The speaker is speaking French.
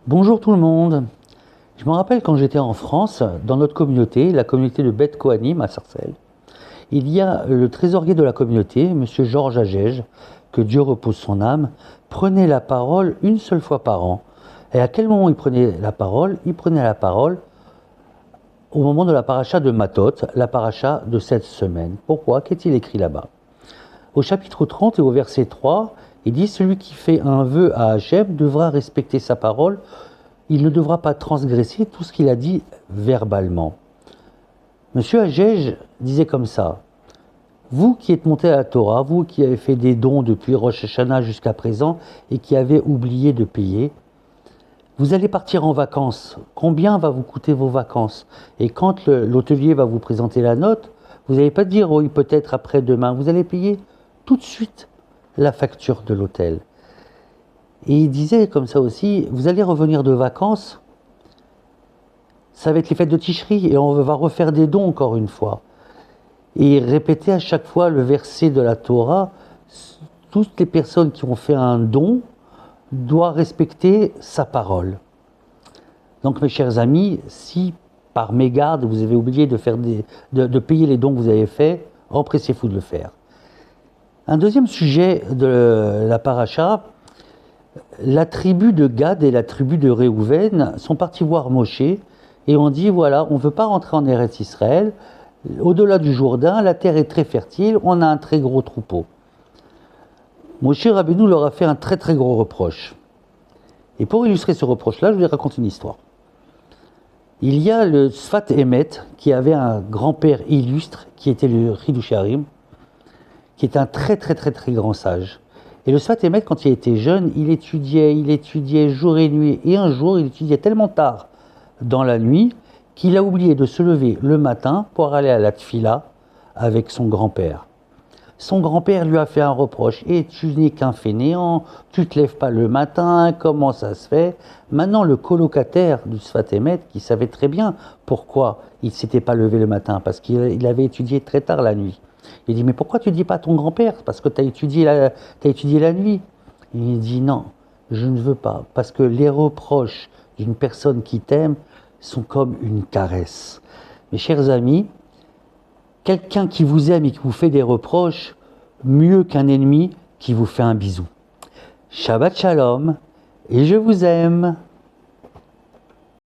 Bonjour tout le monde. Je me rappelle quand j'étais en France, dans notre communauté, la communauté de Beth Kohanim à Sarcelles, il y a le trésorier de la communauté, Monsieur Georges Agege, que Dieu repose son âme, prenait la parole une seule fois par an. Et à quel moment il prenait la parole? Il prenait la parole au moment de la paracha de Matot, la paracha de cette semaine. Pourquoi? Qu'est-il écrit là-bas? Au chapitre 30 et au verset 3, il dit « Celui qui fait un vœu à Hachem devra respecter sa parole, il ne devra pas transgresser tout ce qu'il a dit verbalement. » Monsieur Agege disait comme ça, « Vous qui êtes monté à la Torah, vous qui avez fait des dons depuis Rosh Hashanah jusqu'à présent et qui avez oublié de payer, vous allez partir en vacances. Combien va vous coûter vos vacances? Et quand l'hôtelier va vous présenter la note, vous n'allez pas dire « Oui, peut-être après-demain », vous allez payer tout de suite la facture de l'hôtel. » Et il disait comme ça aussi, vous allez revenir de vacances, ça va être les fêtes de Tishri, et on va refaire des dons encore une fois. Et il répétait à chaque fois le verset de la Torah, toutes les personnes qui ont fait un don doivent respecter sa parole. Donc mes chers amis, si par mégarde vous avez oublié de payer les dons que vous avez faits, empressez-vous de le faire. Un deuxième sujet de la paracha, la tribu de Gad et la tribu de Réhouven sont partis voir Moshe et ont dit voilà, on ne veut pas rentrer en Eretz Israël, au-delà du Jourdain, la terre est très fertile, on a un très gros troupeau. Moshe Rabbeinu leur a fait un très très gros reproche. Et pour illustrer ce reproche-là, je vais raconter une histoire. Il y a le Sfat Emet qui avait un grand-père illustre qui était le Chidush Harim, qui est un très très très très grand sage. Et le Sfat Emet, quand il était jeune, il étudiait jour et nuit. Et un jour, il étudiait tellement tard dans la nuit qu'il a oublié de se lever le matin pour aller à la tfila avec son grand-père. Son grand-père lui a fait un reproche. « Et tu n'es qu'un fainéant, tu ne te lèves pas le matin, comment ça se fait ?» Maintenant, le colocataire du Sfat Emet, qui savait très bien pourquoi il ne s'était pas levé le matin, parce qu'il avait étudié très tard la nuit. Il dit, mais pourquoi tu ne dis pas à ton grand-père? Parce que tu as étudié la nuit. Il dit, non, je ne veux pas. Parce que les reproches d'une personne qui t'aime sont comme une caresse. Mes chers amis, quelqu'un qui vous aime et qui vous fait des reproches, mieux qu'un ennemi qui vous fait un bisou. Shabbat Shalom, et je vous aime.